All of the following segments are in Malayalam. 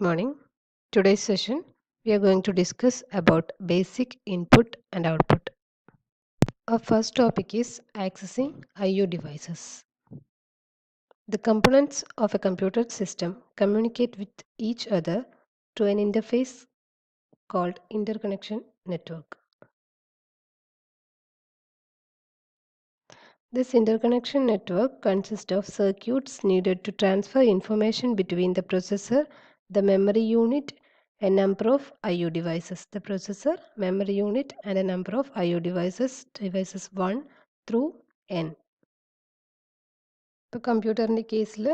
Good morning. Today's session we are going to discuss about basic input and output. Our first topic is accessing I/O devices. The components of a computer system communicate with each other through an interface called interconnection network. This interconnection network consists of circuits needed to transfer information between the processor, the memory unit, a number of I/O devices. The processor, memory unit, and a number of I/O devices 1 through N. ഇപ്പോൾ കമ്പ്യൂട്ടറിൻ്റെ കേസിൽ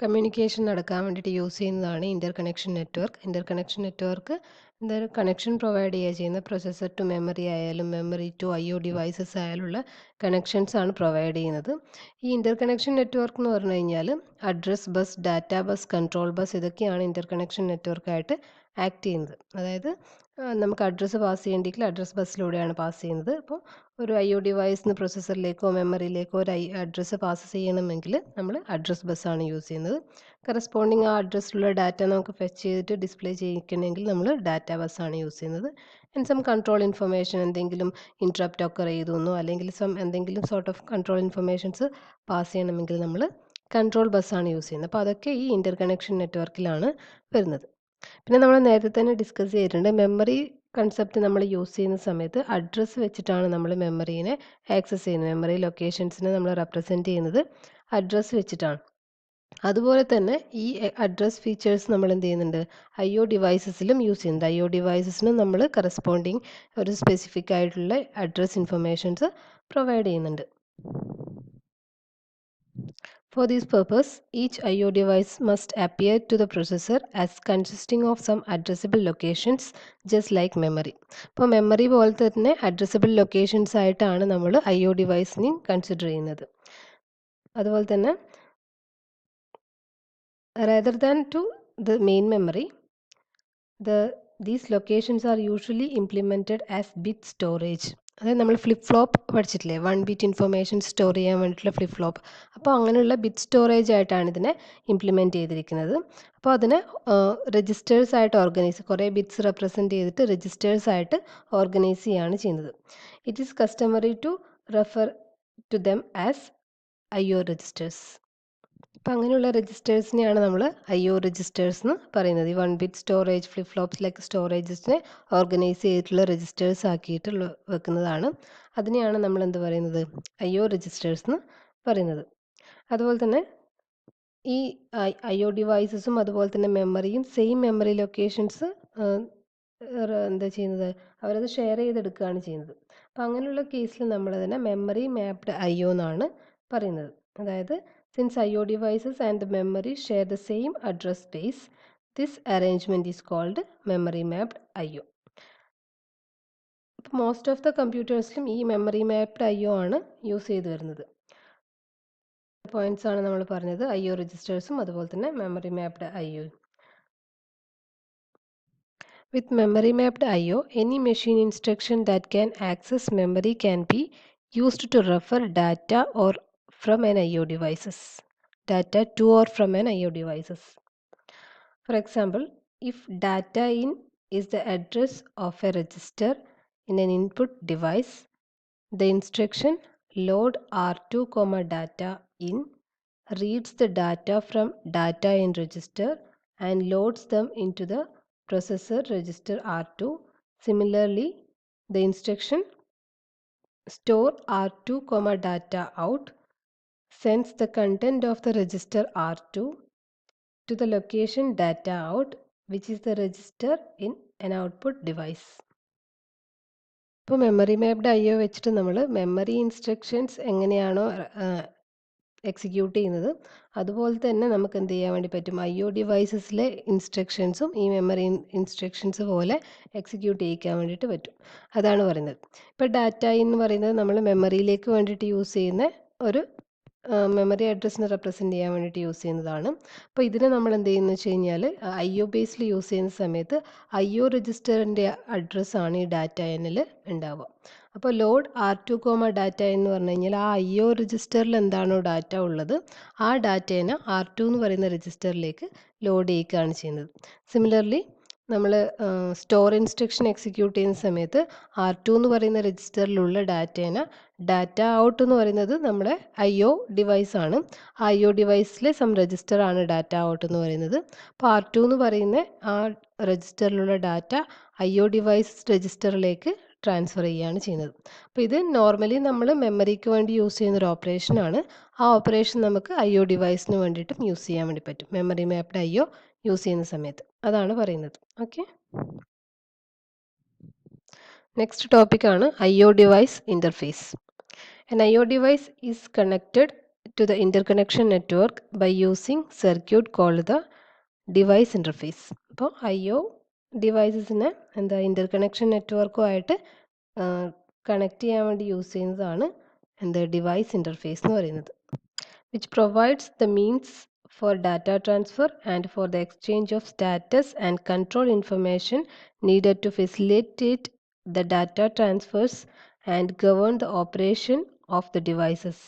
കമ്മ്യൂണിക്കേഷൻ നടക്കാൻ വേണ്ടിയിട്ട് യൂസ് ചെയ്യുന്നതാണ് ഇൻ്റർകണക്ഷൻ നെറ്റ്വർക്ക്. ഇൻ്റർകണക്ഷൻ നെറ്റ്വർക്ക് എന്തായാലും കണക്ഷൻ പ്രൊവൈഡ് ചെയ്യുക ചെയ്യുന്ന പ്രൊസസ്സർ ടു മെമ്മറി ആയാലും മെമ്മറി ടു I/O ഡിവൈസസ് ആയാലുള്ള കണക്ഷൻസ് ആണ് പ്രൊവൈഡ് ചെയ്യുന്നത്. ഈ ഇൻ്റർകണക്ഷൻ നെറ്റ്വർക്ക് എന്ന് പറഞ്ഞു കഴിഞ്ഞാൽ address bus, data bus, control bus ഇതൊക്കെയാണ് ഇൻ്റർകണക്ഷൻ നെറ്റ്വർക്കായിട്ട് ആക്ട് ചെയ്യുന്നത്. അതായത് നമുക്ക് അഡ്രസ്സ് പാസ് ചെയ്യേണ്ടെങ്കിൽ അഡ്രസ് ബസ്സിലൂടെയാണ് പാസ് ചെയ്യുന്നത്. അപ്പോൾ ഒരു I/O ഡിവൈസിന് പ്രൊസസ്സറിലേക്കോ മെമ്മറിയിലേക്കോ ഒരു അഡ്രസ്സ് പാസ് ചെയ്യണമെങ്കിൽ നമ്മൾ അഡ്രസ് ബസ്സാണ് യൂസ് ചെയ്യുന്നത്. കറസ്പോണ്ടിങ് ആ അഡ്രസ്സിലുള്ള ഡാറ്റ നമുക്ക് ഫെച്ച് ചെയ്തിട്ട് ഡിസ്പ്ലേ ചെയ്യിക്കണമെങ്കിൽ നമ്മൾ ഡാറ്റ ബസ്സാണ് യൂസ് ചെയ്യുന്നത്. ആൻഡ് സം കൺട്രോൾ ഇൻഫർമേഷൻ എന്തെങ്കിലും ഇൻട്രപ്റ്റ് ഒക്കെ ചെയ്തെന്നോ അല്ലെങ്കിൽ എന്തെങ്കിലും sort of control informations pass ചെയ്യണമെങ്കിൽ നമ്മൾ കൺട്രോൾ ബസ്സാണ് യൂസ് ചെയ്യുന്നത്. അപ്പോൾ അതൊക്കെ ഈ ഇൻ്റർകണക്ഷൻ നെറ്റ്വർക്കിലാണ് വരുന്നത്. പിന്നെ നമ്മൾ നേരത്തെ തന്നെ ഡിസ്കസ് ചെയ്തിട്ടുണ്ട്, മെമ്മറി കൺസെപ്റ്റ് നമ്മൾ യൂസ് ചെയ്യുന്ന സമയത്ത് അഡ്രസ്സ് വെച്ചിട്ടാണ് നമ്മൾ മെമ്മറീനെ ആക്സസ് ചെയ്യുന്നത്. മെമ്മറി ലൊക്കേഷൻസിനെ നമ്മൾ റെപ്രസെൻറ്റ് ചെയ്യുന്നത് അഡ്രസ്സ് വെച്ചിട്ടാണ്. അതുപോലെ തന്നെ ഈ അഡ്രസ് ഫീച്ചേഴ്സ് നമ്മൾ എന്ത് ചെയ്യുന്നുണ്ട്, I/O ഡിവൈസസിലും യൂസ് ചെയ്യുന്നുണ്ട്. I/O ഡിവൈസസിനും നമ്മൾ കറസ്പോണ്ടിങ് ഒരു സ്പെസിഫിക് ആയിട്ടുള്ള അഡ്രസ് ഇൻഫർമേഷൻസ് പ്രൊവൈഡ് ചെയ്യുന്നുണ്ട്. For this purpose, each I/O device must appear to the processor as consisting of some addressable locations just like memory. ഇപ്പോൾ മെമ്മറി പോലെ തന്നെ അഡ്രസ്സബിൾ ലൊക്കേഷൻസ് ആയിട്ടാണ് നമ്മൾ I/O ഡിവൈസിനെ കൺസിഡർ ചെയ്യുന്നത്. അതുപോലെ തന്നെ rather than to the main memory, these locations are usually implemented as bit storage. അതായത് നമ്മൾ ഫ്ലിപ്പ് ഫ്ലോപ്പ് പഠിച്ചിട്ടില്ലേ, 1 ബിറ്റ് ഇൻഫർമേഷൻ സ്റ്റോർ ചെയ്യാൻ വേണ്ടിയിട്ടുള്ള ഫ്ലിപ്പ് ഫ്ലോപ്പ്. അപ്പോൾ അങ്ങനെയുള്ള ബിറ്റ് സ്റ്റോറേജ് ആയിട്ടാണ് ഇതിനെ ഇംപ്ലിമെൻറ്റ് ചെയ്തിരിക്കുന്നത്. അപ്പോൾ അതിനെ രജിസ്റ്റേഴ്സ് ആയിട്ട് കുറേ ബിറ്റ്സ് റെപ്രസെൻറ്റ് ചെയ്തിട്ട് രജിസ്റ്റേഴ്സ് ആയിട്ട് ഓർഗനൈസ് ചെയ്യുകയാണ് ചെയ്യുന്നത്. It is customary to refer to them as I/O registers. അപ്പോൾ അങ്ങനെയുള്ള രജിസ്റ്റേഴ്സിനെയാണ് നമ്മൾ I/O രജിസ്റ്റേഴ്സ് എന്ന് പറയുന്നത്. ഈ 1 bit storage flip flops like സ്റ്റോറേജസിനെ ഓർഗനൈസ് ചെയ്തിട്ടുള്ള രജിസ്റ്റേഴ്സ് ആക്കിയിട്ട് വെക്കുന്നതാണ്. അതിനെയാണ് നമ്മൾ എന്ത് പറയുന്നത്, I/O രജിസ്റ്റേഴ്സ് എന്ന് പറയുന്നത്. അതുപോലെ തന്നെ ഈ I/O ഡിവൈസസും അതുപോലെ തന്നെ മെമ്മറിയും സെയിം മെമ്മറി ലൊക്കേഷൻസ് എന്താ ചെയ്യുന്നത്, അവരത് ഷെയർ ചെയ്തെടുക്കുകയാണ് ചെയ്യുന്നത്. അപ്പോൾ അങ്ങനെയുള്ള കേസിൽ നമ്മളതിനെ മെമ്മറി മാപ്ഡ് I/O എന്നാണ് പറയുന്നത്. അതായത് since I/O devices and the memory share the same address space, this arrangement is called memory mapped I/O. Most of the കമ്പ്യൂട്ടേഴ്സിലും ഈ മെമ്മറി മാപ്ഡ് I/O ആണ് യൂസ് ചെയ്ത് വരുന്നത്. പോയിന്റ്സ് ആണ് നമ്മൾ പറഞ്ഞത്, I/O രജിസ്റ്റേഴ്സും അതുപോലെ തന്നെ memory mapped I/O. With memory mapped I/O, any machine instruction that can access memory can be used to refer data or from an I/O devices. Data to or from an I/O devices. For example, if data in is the address of a register in an input device, the instruction load R2, data in reads the data from data in register and loads them into the processor register R2. Similarly, the instruction store R2, data out sends the content of the register R2 to the location data out, which is the register in an output device. ഇപ്പോൾ മെമ്മറി മാപ്ഡ് I/O വെച്ചിട്ട് നമ്മൾ മെമ്മറി ഇൻസ്ട്രക്ഷൻസ് എങ്ങനെയാണോ എക്സിക്യൂട്ട് ചെയ്യുന്നത് അതുപോലെ തന്നെ നമുക്ക് എന്ത് ചെയ്യാൻ വേണ്ടി പറ്റും, I/O ഡിവൈസസിലെ ഇൻസ്ട്രക്ഷൻസും ഈ മെമ്മറി ഇൻസ്ട്രക്ഷൻസ് പോലെ എക്സിക്യൂട്ട് ചെയ്യിക്കാൻ വേണ്ടിയിട്ട് പറ്റും. അതാണ് പറയുന്നത്. ഇപ്പോൾ ഡാറ്റ എന്ന് പറയുന്നത് നമ്മൾ മെമ്മറിയിലേക്ക് വേണ്ടിയിട്ട് യൂസ് ചെയ്യുന്ന ഒരു മെമ്മറി അഡ്രസ്സിനെ റെപ്രസെൻ്റ് ചെയ്യാൻ വേണ്ടിയിട്ട് യൂസ് ചെയ്യുന്നതാണ്. അപ്പോൾ ഇതിനെ നമ്മൾ എന്ത് ചെയ്യുന്നു വെച്ച് കഴിഞ്ഞാൽ IO ബേസിൽ യൂസ് ചെയ്യുന്ന സമയത്ത് IO രജിസ്റ്ററിൻ്റെ അഡ്രസ്സാണ് ഈ ഡാറ്റ എന്നിൽ ഉണ്ടാവുക. അപ്പോൾ ലോഡ് R2, ഡാറ്റ എന്ന് പറഞ്ഞു കഴിഞ്ഞാൽ ആ IO രജിസ്റ്ററിൽ എന്താണോ ഡാറ്റ ഉള്ളത് ആ ഡാറ്റേനെ R2 എന്ന് പറയുന്ന രജിസ്റ്ററിലേക്ക് ലോഡ് ചെയ്യുകയാണ് ചെയ്യുന്നത്. സിമിലർലി നമ്മൾ സ്റ്റോർ ഇൻസ്ട്രക്ഷൻ എക്സിക്യൂട്ട് ചെയ്യുന്ന സമയത്ത് R2 എന്ന് പറയുന്ന രജിസ്റ്ററിലുള്ള ഡാറ്റേനെ ഡാറ്റ ഔട്ട് എന്ന് പറയുന്നത് നമ്മുടെ IO ഡിവൈസാണ്. ആ IO ഡിവൈസിലെ സം രജിസ്റ്ററാണ് ഡാറ്റ ഔട്ട് എന്ന് പറയുന്നത്. അപ്പോൾ R2 എന്ന് പറയുന്ന ആ രജിസ്റ്ററിലുള്ള ഡാറ്റ IO ഡിവൈസ് രജിസ്റ്ററിലേക്ക് ട്രാൻസ്ഫർ ചെയ്യുകയാണ് ചെയ്യുന്നത്. അപ്പോൾ ഇത് നോർമലി നമ്മൾ മെമ്മറിക്ക് വേണ്ടി യൂസ് ചെയ്യുന്ന ഒരു ഓപ്പറേഷനാണ്. ആ ഓപ്പറേഷൻ നമുക്ക് IO ഡിവൈസിന് വേണ്ടിയിട്ടും യൂസ് ചെയ്യാൻ വേണ്ടി പറ്റും. മെമ്മറി മാപ്ഡ് IO യൂസ് ചെയ്യുന്ന സമയത്ത് അതാണ് പറയുന്നത്. ഓക്കെ, നെക്സ്റ്റ് ടോപ്പിക്കാണ് IO device interface. An IO device is connected to the interconnection network by using circuit called the device interface. അപ്പോൾ IO ഡിവൈസസിനെ എന്താ ഇൻ്റർകണക്ഷൻ നെറ്റ്വർക്കുമായിട്ട് കണക്ട് ചെയ്യാൻ വേണ്ടി യൂസ് ചെയ്യുന്നതാണ് എന്താ ഡിവൈസ് ഇൻ്റർഫേസ് എന്ന് പറയുന്നത്. Which provides the means for data transfer and for the exchange of status and control information needed to facilitate the data transfers and govern the operation of the devices.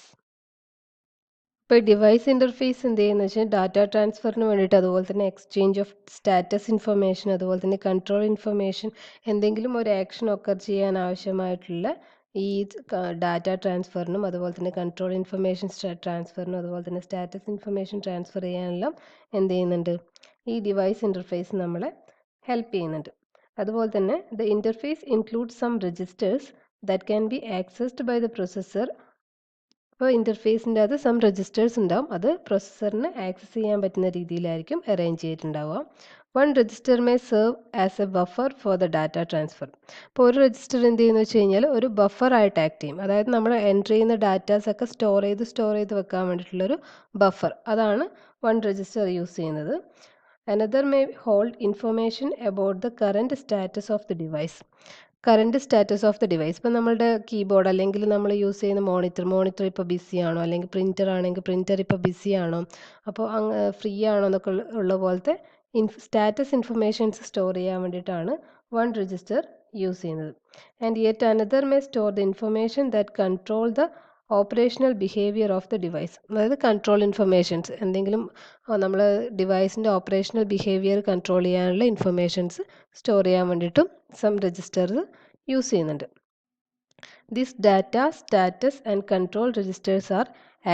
ഇപ്പോൾ ഡിവൈസ് ഇൻ്റർഫേസ് എന്ത് ചെയ്യുന്നത് വെച്ചാൽ ഡാറ്റ ട്രാൻസ്ഫറിന് വേണ്ടിയിട്ട് അതുപോലെ തന്നെ എക്സ്ചേഞ്ച് ഓഫ് സ്റ്റാറ്റസ് ഇൻഫർമേഷൻ അതുപോലെ തന്നെ കൺട്രോൾ ഇൻഫർമേഷൻ എന്തെങ്കിലും ഒരു ആക്ഷൻ ഒക്കർ ചെയ്യാൻ ആവശ്യമായിട്ടുള്ള ഈ ഡാറ്റ ട്രാൻസ്ഫറിനും അതുപോലെ തന്നെ കൺട്രോൾ ഇൻഫർമേഷൻ ട്രാൻസ്ഫറിനും അതുപോലെ തന്നെ സ്റ്റാറ്റസ് ഇൻഫർമേഷൻ ട്രാൻസ്ഫർ ചെയ്യാനെല്ലാം എന്ത് ചെയ്യുന്നുണ്ട് ഈ ഡിവൈസ് ഇൻ്റർഫേസ് നമ്മളെ ഹെൽപ്പ് ചെയ്യുന്നുണ്ട്. അതുപോലെ തന്നെ the interface include some registers that can be accessed by the processor. അപ്പോൾ ഇൻ്റർഫേസിൻ്റെ അത് സം രജിസ്റ്റേഴ്സ് ഉണ്ടാവും, അത് പ്രൊസസ്സറിന് ആക്സസ് ചെയ്യാൻ പറ്റുന്ന രീതിയിലായിരിക്കും അറേഞ്ച് ചെയ്തിട്ടുണ്ടാവുക. One register may serve as a buffer for the data transfer. അപ്പോൾ ഒരു രജിസ്റ്റർ എന്ത് ചെയ്യുന്നു വെച്ച് കഴിഞ്ഞാൽ ഒരു ബഫറായിട്ട് ആക്ട് ചെയ്യും. അതായത് നമ്മൾ എൻ്റർ ചെയ്യുന്ന ഡാറ്റാസൊക്കെ സ്റ്റോർ ചെയ്ത് വെക്കാൻ വേണ്ടിയിട്ടുള്ളൊരു ബഫർ, അതാണ് വൺ രജിസ്റ്റർ യൂസ് ചെയ്യുന്നത്. Another may hold information about the current status of the device. Current status of the device, ഇപ്പോൾ നമ്മളുടെ കീബോർഡ് അല്ലെങ്കിൽ നമ്മൾ യൂസ് ചെയ്യുന്ന മോണിറ്റർ ഇപ്പോൾ ബിസി ആണോ, അല്ലെങ്കിൽ പ്രിൻ്റർ ആണെങ്കിൽ പ്രിൻ്റർ ഇപ്പോൾ ബിസി ആണോ, അപ്പോൾ ഫ്രീ ആണോ എന്നൊക്കെ ഉള്ള പോലത്തെ സ്റ്റാറ്റസ് ഇൻഫർമേഷൻസ് സ്റ്റോർ ചെയ്യാൻ വേണ്ടിയിട്ടാണ് വൺ രജിസ്റ്റർ യൂസ് ചെയ്യുന്നത്. And yet another may store the information that control the operational behaviour of the device. അതായത് കൺട്രോൾ ഇൻഫർമേഷൻസ്, എന്തെങ്കിലും നമ്മൾ ഡിവൈസിൻ്റെ ഓപ്പറേഷണൽ ബിഹേവിയർ കൺട്രോൾ ചെയ്യാനുള്ള ഇൻഫർമേഷൻസ് സ്റ്റോർ ചെയ്യാൻ വേണ്ടിയിട്ടും സം രജിസ്റ്റേഴ്സ് യൂസ് ചെയ്യുന്നുണ്ട്. This data status and control registers are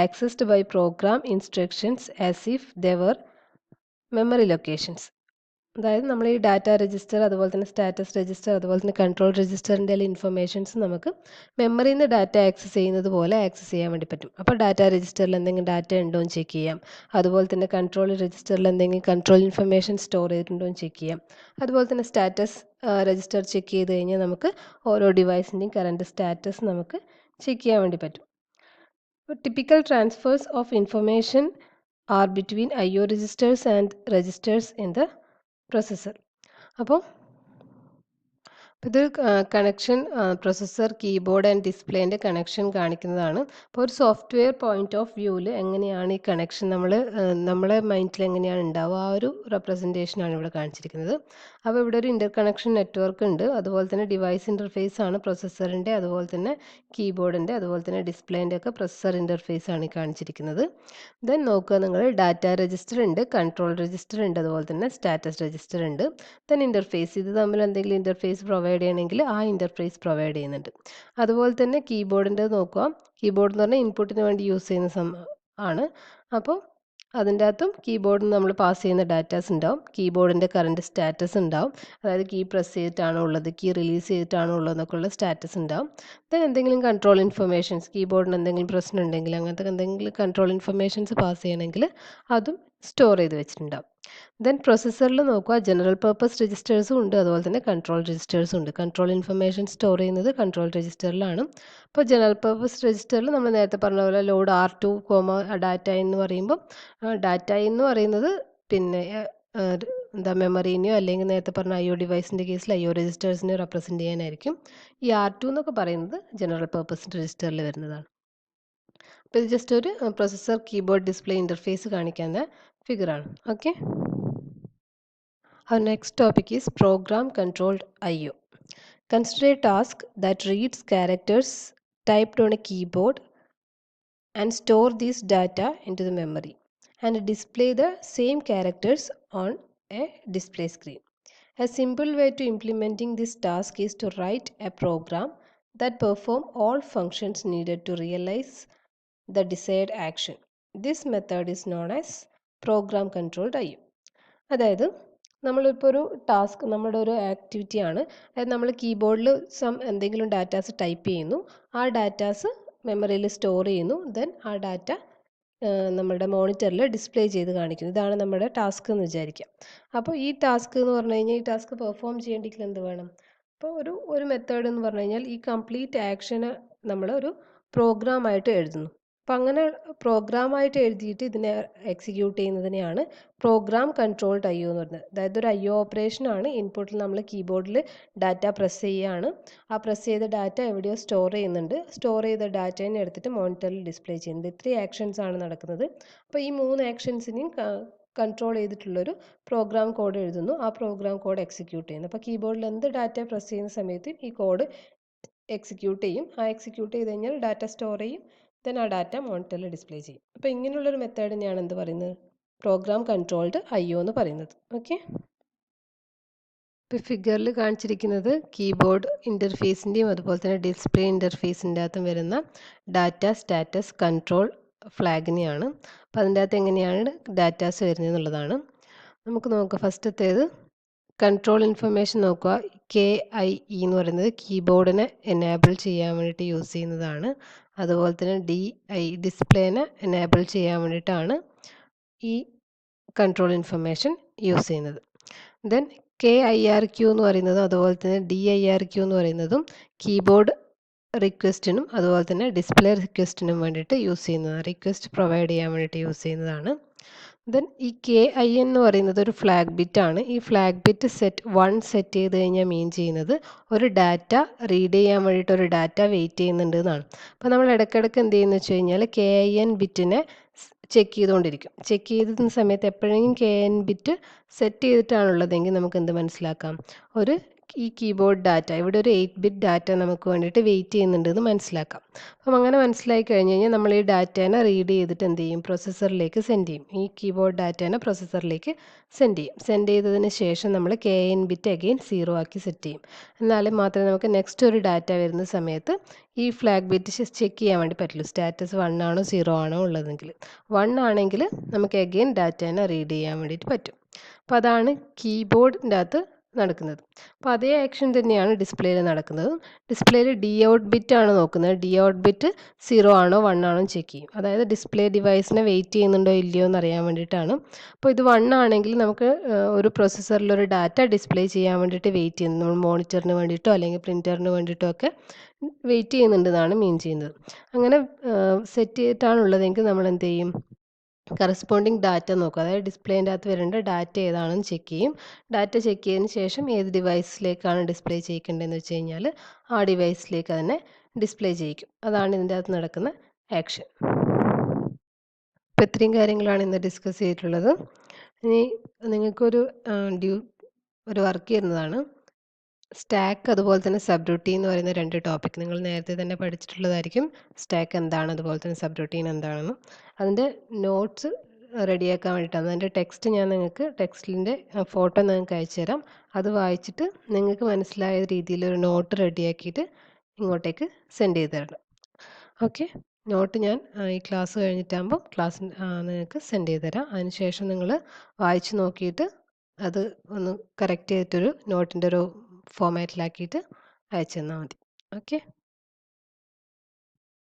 accessed by program instructions as if they were memory locations. അതായത് നമ്മൾ ഈ ഡാറ്റ രജിസ്റ്റർ അതുപോലെ തന്നെ സ്റ്റാറ്റസ് രജിസ്റ്റർ അതുപോലെ തന്നെ കൺട്രോൾ രജിസ്റ്ററിൻ്റെ ഇൻഫർമേഷൻസ് നമുക്ക് മെമ്മറിയിൽ നിന്ന് ഡാറ്റ ആക്സസ് ചെയ്യുന്നത് പോലെ ആക്സസ് ചെയ്യാൻ വേണ്ടി പറ്റും. അപ്പോൾ ഡാറ്റ രജിസ്റ്ററിൽ എന്തെങ്കിലും ഡാറ്റ ഉണ്ടോ എന്ന് ചെക്ക് ചെയ്യാം. അതുപോലെ തന്നെ കൺട്രോൾ രജിസ്റ്ററിൽ എന്തെങ്കിലും കൺട്രോൾ ഇൻഫർമേഷൻ സ്റ്റോർ ചെയ്തിട്ടുണ്ടോ എന്ന് ചെക്ക് ചെയ്യാം. അതുപോലെ തന്നെ സ്റ്റാറ്റസ് രജിസ്റ്റർ ചെക്ക് ചെയ്ത് കഴിഞ്ഞാൽ നമുക്ക് ഓരോ ഡിവൈസിൻ്റെയും കറൻറ്റ് സ്റ്റാറ്റസ് നമുക്ക് ചെക്ക് ചെയ്യാൻ വേണ്ടി പറ്റും. Typical transfers of information are between IO registers and registers in the processor. അപ്പോൾ ഇത് കണക്ഷൻ പ്രൊസസ്സർ കീബോർഡ് ആൻഡ് ഡിസ്പ്ലേൻ്റെ കണക്ഷൻ കാണിക്കുന്നതാണ്. അപ്പോൾ ഒരു സോഫ്റ്റ്വെയർ പോയിന്റ് ഓഫ് വ്യൂവിൽ എങ്ങനെയാണ് ഈ കണക്ഷൻ നമ്മളെ മൈൻഡിൽ എങ്ങനെയാണ് ഉണ്ടാവുക ആ ഒരു റെപ്രസെൻറ്റേഷനാണ് ഇവിടെ കാണിച്ചിരിക്കുന്നത്. അപ്പോൾ ഇവിടെ ഒരു ഇൻ്റർ കണക്ഷൻ നെറ്റ്വർക്ക് ഉണ്ട്, അതുപോലെ തന്നെ ഡിവൈസ് ഇൻ്റർഫേസ് ആണ് പ്രൊസസ്സറിൻ്റെ, അതുപോലെ തന്നെ കീബോർഡിൻ്റെ അതുപോലെ തന്നെ ഡിസ്പ്ലേൻ്റെ ഒക്കെ പ്രൊസസ്സർ ഇൻ്റർഫേസ് ആണ് ഈ കാണിച്ചിരിക്കുന്നത്. ദെൻ നോക്കുക, നിങ്ങൾ ഡാറ്റ രജിസ്റ്റർ ഉണ്ട്, കൺട്രോൾ രജിസ്റ്റർ ഉണ്ട്, അതുപോലെ തന്നെ സ്റ്റാറ്റസ് രജിസ്റ്റർ ഉണ്ട്. ദെൻ ഇൻ്റർഫേസ്, ഇത് തമ്മിൽ എന്തെങ്കിലും ഇൻ്റർഫേസ് പ്രൊവൈഡ് ചെയ്യണമെങ്കിൽ ആ ഇൻ്റർഫേസ് പ്രൊവൈഡ് ചെയ്യുന്നുണ്ട്. അതുപോലെ തന്നെ കീബോർഡിൻ്റെ നോക്കുക, കീബോർഡ് എന്ന് പറഞ്ഞാൽ ഇൻപുട്ടിന് വേണ്ടി യൂസ് ചെയ്യുന്ന ആണ്. അപ്പോൾ അതിൻ്റെ അകത്തും കീബോർഡിൽ നമ്മൾ പാസ് ചെയ്യുന്ന ഡാറ്റാസ് ഉണ്ടാവും, കീബോർഡിൻ്റെ കറൻറ്റ് സ്റ്റാറ്റസ് ഉണ്ടാവും, അതായത് കീ പ്രസ് ചെയ്തിട്ടാണോ ഉള്ളത്, കീ റിലീസ് ചെയ്തിട്ടാണോ ഉള്ളതെന്നൊക്കെ ഉള്ള സ്റ്റാറ്റസ് ഉണ്ടാവും. ദെൻ എന്തെങ്കിലും കൺട്രോൾ ഇൻഫർമേഷൻസ്, കീബോർഡിന് എന്തെങ്കിലും പ്രശ്നം ഉണ്ടെങ്കിൽ അങ്ങനത്തെ എന്തെങ്കിലും കൺട്രോൾ ഇൻഫർമേഷൻസ് പാസ് ചെയ്യണമെങ്കിൽ അതും സ്റ്റോർ ചെയ്ത് വെച്ചിട്ടുണ്ടാവും. ദെൻ പ്രൊസസ്സറിൽ നോക്കുക, ജനറൽ പർപ്പസ് രജിസ്റ്റേഴ്സും ഉണ്ട്, അതുപോലെ തന്നെ കൺട്രോൾ രജിസ്റ്റേഴ്സും ഉണ്ട്. കൺട്രോൾ ഇൻഫർമേഷൻ സ്റ്റോർ ചെയ്യുന്നത് കൺട്രോൾ രജിസ്റ്ററിലാണ്. അപ്പോൾ ജനറൽ പർപ്പസ് രജിസ്റ്ററിൽ നമ്മൾ നേരത്തെ പറഞ്ഞ പോലെ ലോഡ് R2, ഡാറ്റ എന്ന് പറയുമ്പോൾ ഡാറ്റ എന്ന് പറയുന്നത് പിന്നെ മെമ്മറീനെയോ അല്ലെങ്കിൽ നേരത്തെ പറഞ്ഞ IO ഡിവൈസിൻ്റെ കേസിൽ IO രജിസ്റ്റേഴ്സിനെ റെപ്രസെൻറ്റ് ചെയ്യാനായിരിക്കും. ഈ R2 എന്നൊക്കെ പറയുന്നത് ജനറൽ പർപ്പസ് രജിസ്റ്ററിൽ വരുന്നതാണ്. ഇപ്പോൾ ഇത് ജസ്റ്റ് ഒരു പ്രൊസസ്സർ കീബോർഡ് ഡിസ്പ്ലേ ഇൻ്റർഫേസ് കാണിക്കുന്ന ഫിഗറാണ്. Okay. Our next topic is program controlled I/O. Consider a task that reads characters typed on a keyboard and store these data into the memory and display the same characters on a display screen. A simple way to implementing this task is to write a program that perform all functions needed to realize the desired action. This method is known as program controlled I/O. അതായത് നമ്മളിപ്പോൾ ഒരു ടാസ്ക്, നമ്മുടെ ഒരു ആക്ടിവിറ്റി ആണ്. അതായത് നമ്മൾ കീബോർഡിൽ എന്തെങ്കിലും ഡാറ്റാസ് ടൈപ്പ് ചെയ്യുന്നു, ആ ഡാറ്റാസ് മെമ്മറിയിൽ സ്റ്റോർ ചെയ്യുന്നു, ദെൻ ആ ഡാറ്റ നമ്മുടെ മോണിറ്ററിൽ ഡിസ്പ്ലേ ചെയ്ത് കാണിക്കുന്നു. ഇതാണ് നമ്മുടെ ടാസ്ക് എന്ന് വിചാരിക്കാം. അപ്പോൾ ഈ ടാസ്ക് എന്ന് പറഞ്ഞു കഴിഞ്ഞാൽ, ഈ ടാസ്ക് പെർഫോം ചെയ്യേണ്ടെങ്കിൽ എന്ത് വേണം? അപ്പോൾ ഒരു മെത്തേഡ് എന്ന് പറഞ്ഞു കഴിഞ്ഞാൽ ഈ കംപ്ലീറ്റ് ആക്ഷന് നമ്മൾ ഒരു പ്രോഗ്രാമായിട്ട് എഴുതുന്നു. അപ്പം അങ്ങനെ പ്രോഗ്രാമായിട്ട് എഴുതിയിട്ട് ഇതിനെ എക്സിക്യൂട്ട് ചെയ്യുന്നതിനെയാണ് പ്രോഗ്രാം കൺട്രോൾഡ് I/O എന്ന് പറയുന്നത്. അതായത് ഒരു I/O ഓപ്പറേഷനാണ്. ഇൻപുട്ടിൽ നമ്മൾ കീബോർഡിൽ ഡാറ്റ പ്രസ് ചെയ്യുകയാണ്. ആ പ്രസ് ചെയ്ത ഡാറ്റ എവിടെയോ സ്റ്റോർ ചെയ്യുന്നുണ്ട്. സ്റ്റോർ ചെയ്ത ഡാറ്റേനെ എടുത്തിട്ട് മോണിറ്ററിൽ ഡിസ്പ്ലേ ചെയ്യുന്നുണ്ട്. ഇത്രയും ആക്ഷൻസ് ആണ് നടക്കുന്നത്. അപ്പോൾ ഈ 3 ആക്ഷൻസിനെയും കൺട്രോൾ ചെയ്തിട്ടുള്ളൊരു പ്രോഗ്രാം കോഡ് എഴുതുന്നു. ആ പ്രോഗ്രാം കോഡ് എക്സിക്യൂട്ട് ചെയ്യുന്നു. അപ്പോൾ കീബോർഡിൽ എന്ത് ഡാറ്റ പ്രസ് ചെയ്യുന്ന സമയത്ത് ഈ കോഡ് എക്സിക്യൂട്ട് ചെയ്യും. ആ എക്സിക്യൂട്ട് ചെയ്ത് കഴിഞ്ഞാൽ ഡാറ്റ സ്റ്റോർ ചെയ്യും. ദെൻ ആ ഡാറ്റ മോണിറ്ററിൽ ഡിസ്പ്ലേ ചെയ്യും. അപ്പോൾ ഇങ്ങനെയുള്ളൊരു മെത്തേഡിനെയാണ് എന്ത് പറയുന്നത്? പ്രോഗ്രാം കൺട്രോൾഡ് I/O എന്ന് പറയുന്നത്. ഓക്കെ. ഇപ്പോൾ ഫിഗറിൽ കാണിച്ചിരിക്കുന്നത് കീബോർഡ് ഇൻ്റർഫേസിൻ്റെയും അതുപോലെ തന്നെ ഡിസ്പ്ലേ ഇൻ്റർഫേസിൻ്റെ അകത്തും വരുന്ന ഡാറ്റ സ്റ്റാറ്റസ് കൺട്രോൾ ഫ്ലാഗിനെയാണ്. അപ്പോൾ അതിൻ്റെ അകത്ത് എങ്ങനെയാണ് ഡാറ്റാസ് വരുന്നത് എന്നുള്ളതാണ്. നമുക്ക് നോക്കാം. ഫസ്റ്റത്തേത് കൺട്രോൾ ഇൻഫർമേഷൻ നോക്കുക. KIE എന്ന് പറയുന്നത് കീബോർഡിനെ എനേബിൾ ചെയ്യാൻ വേണ്ടിയിട്ട് യൂസ് ചെയ്യുന്നതാണ്. അതുപോലെ തന്നെ DI ഡിസ്പ്ലേനെ എനേബിൾ ചെയ്യാൻ വേണ്ടിയിട്ടാണ് ഈ കൺട്രോൾ ഇൻഫർമേഷൻ യൂസ് ചെയ്യുന്നത്. ദെൻ KIRQ എന്ന് പറയുന്നതും അതുപോലെ തന്നെ DIRQ എന്ന് പറയുന്നതും കീബോർഡ് റിക്വസ്റ്റിനും അതുപോലെ തന്നെ ഡിസ്പ്ലേ റിക്വസ്റ്റിനും വേണ്ടിയിട്ട് യൂസ് ചെയ്യുന്നതാണ്. റിക്വസ്റ്റ് പ്രൊവൈഡ് ചെയ്യാൻ വേണ്ടിയിട്ട് യൂസ് ചെയ്യുന്നതാണ്. ദെൻ ഈ KIN എന്ന് പറയുന്നത് ഒരു ഫ്ലാഗ് ബിറ്റ് ആണ്. ഈ ഫ്ലാഗ് ബിറ്റ് സെറ്റ് 1 സെറ്റ് ചെയ്ത് കഴിഞ്ഞാൽ മീൻ ചെയ്യുന്നത് ഒരു ഡാറ്റ റീഡ് ചെയ്യാൻ വേണ്ടിയിട്ട് ഒരു ഡാറ്റ വെയിറ്റ് ചെയ്യുന്നുണ്ട് എന്നാണ്. അപ്പോൾ നമ്മൾ ഇടയ്ക്കിടയ്ക്ക് എന്ത് ചെയ്യുന്നത് വെച്ച് കഴിഞ്ഞാൽ KIN ബിറ്റിനെ ചെക്ക് ചെയ്തുകൊണ്ടിരിക്കും. ചെക്ക് ചെയ്തിരുന്ന സമയത്ത് എപ്പോഴെങ്കിലും KIN ബിറ്റ് സെറ്റ് ചെയ്തിട്ടാണുള്ളതെങ്കിൽ നമുക്ക് എന്ത് മനസ്സിലാക്കാം? ഈ കീബോർഡ് ഡാറ്റ ഇവിടെ ഒരു 8 ബിറ്റ് ഡാറ്റ നമുക്ക് വേണ്ടിയിട്ട് വെയിറ്റ് ചെയ്യുന്നുണ്ട് എന്ന് മനസ്സിലാക്കാം. അപ്പം അങ്ങനെ മനസ്സിലാക്കി കഴിഞ്ഞ് കഴിഞ്ഞാൽ നമ്മൾ ഈ ഡാറ്റേനെ റീഡ് ചെയ്തിട്ട് എന്ത് ചെയ്യും? പ്രൊസസ്സറിലേക്ക് സെൻഡ് ചെയ്യും. ഈ കീബോർഡ് ഡാറ്റേനെ പ്രൊസസ്സറിലേക്ക് സെൻഡ് ചെയ്യും. സെൻഡ് ചെയ്തതിന് ശേഷം നമ്മൾ KIN ബിറ്റ് അഗെയിൻ 0 ആക്കി സെറ്റ് ചെയ്യും. എന്നാലും മാത്രമേ നമുക്ക് നെക്സ്റ്റ് ഒരു ഡാറ്റ വരുന്ന സമയത്ത് ഈ ഫ്ലാഗ് ബിറ്റ് ചെക്ക് ചെയ്യാൻ വേണ്ടി പറ്റുള്ളൂ. സ്റ്റാറ്റസ് 1 ആണോ 0 ആണോ ഉള്ളതെങ്കിൽ 1 ആണെങ്കിൽ നമുക്ക് അഗെയിൻ ഡാറ്റേനെ റീഡ് ചെയ്യാൻ വേണ്ടിയിട്ട് പറ്റും. അപ്പോൾ അതാണ് കീബോർഡിൻ്റെ അകത്ത് നടക്കുന്നത്. അപ്പോൾ അതേ ആക്ഷൻ തന്നെയാണ് ഡിസ്പ്ലേയിൽ നടക്കുന്നത്. ഡിസ്പ്ലേയിൽ DOUT ബിറ്റ് ആണ് നോക്കുന്നത്. DOUT ബിറ്റ് 0 ആണോ 1 ആണോ ചെക്ക് ചെയ്യും. അതായത് ഡിസ്പ്ലേ ഡിവൈസിനെ വെയിറ്റ് ചെയ്യുന്നുണ്ടോ ഇല്ലയോ എന്ന് അറിയാൻ വേണ്ടിയിട്ടാണ്. അപ്പോൾ ഇത് 1 ആണെങ്കിൽ നമുക്ക് ഒരു പ്രൊസസ്സറിൽ ഒരു ഡാറ്റ ഡിസ്പ്ലേ ചെയ്യാൻ വേണ്ടിയിട്ട് വെയിറ്റ് ചെയ്യുന്നത്. നമ്മൾ മോണിറ്ററിന് വേണ്ടിയിട്ടോ അല്ലെങ്കിൽ പ്രിൻറ്ററിന് വേണ്ടിയിട്ടോ ഒക്കെ വെയിറ്റ് ചെയ്യുന്നുണ്ടെന്നാണ് മീൻ ചെയ്യുന്നത്. അങ്ങനെ സെറ്റ് ചെയ്തിട്ടാണുള്ളതെങ്കിൽ നമ്മൾ എന്ത് ചെയ്യും? കറസ്പോണ്ടിങ് ഡാറ്റ നോക്കുക. അതായത് ഡിസ്പ്ലേൻ്റെ അകത്ത് വരേണ്ട ഡാറ്റ ഏതാണെന്ന് ചെക്ക് ചെയ്യും. ഡാറ്റ ചെക്ക് ചെയ്തതിന് ശേഷം ഏത് ഡിവൈസിലേക്കാണ് ഡിസ്പ്ലേ ചെയ്യിക്കേണ്ടതെന്ന് വെച്ച് കഴിഞ്ഞാൽ ആ ഡിവൈസിലേക്ക് അതിനെ ഡിസ്പ്ലേ ചെയ്യിക്കും. അതാണ് ഇതിൻ്റെ അകത്ത് നടക്കുന്ന ആക്ഷൻ. അപ്പോൾ ഇത്രയും കാര്യങ്ങളാണ് ഇന്ന് ഡിസ്കസ് ചെയ്തിട്ടുള്ളത്. ഇനി നിങ്ങൾക്കൊരു ഒരു വർക്ക് ചെയ്യുന്നതാണ്. സ്റ്റാക്ക് അതുപോലെ തന്നെ സബ് റൂട്ടീൻ എന്ന് പറയുന്ന 2 ടോപ്പിക് നിങ്ങൾ നേരത്തെ തന്നെ പഠിച്ചിട്ടുള്ളതായിരിക്കും. സ്റ്റാക്ക് എന്താണ്, അതുപോലെ തന്നെ സബ് റൂട്ടീൻ എന്താണെന്നും. അതിൻ്റെ നോട്ട്സ് റെഡിയാക്കാൻ വേണ്ടിയിട്ടാണ്. അതിൻ്റെ ടെക്സ്റ്റ് ഞാൻ നിങ്ങൾക്ക് ടെക്സ്റ്റിൻ്റെ ഫോട്ടോ നിങ്ങൾക്ക് അയച്ചു തരാം. അത് വായിച്ചിട്ട് നിങ്ങൾക്ക് മനസ്സിലായ രീതിയിലൊരു നോട്ട് റെഡിയാക്കിയിട്ട് ഇങ്ങോട്ടേക്ക് സെൻഡ് ചെയ്ത് തരണം. ഓക്കെ. നോട്ട് ഞാൻ ഈ ക്ലാസ് കഴിഞ്ഞിട്ടാകുമ്പോൾ നിങ്ങൾക്ക് സെൻഡ് ചെയ്ത് തരാം. അതിനുശേഷം നിങ്ങൾ വായിച്ച് നോക്കിയിട്ട് അത് ഒന്ന് കറക്റ്റ് ചെയ്തിട്ടൊരു നോട്ടിൻ്റെ ഒരു ഫോമാറ്റിലാക്കിയിട്ട് അയച്ചു തന്നാൽ മതി. ഓക്കെ.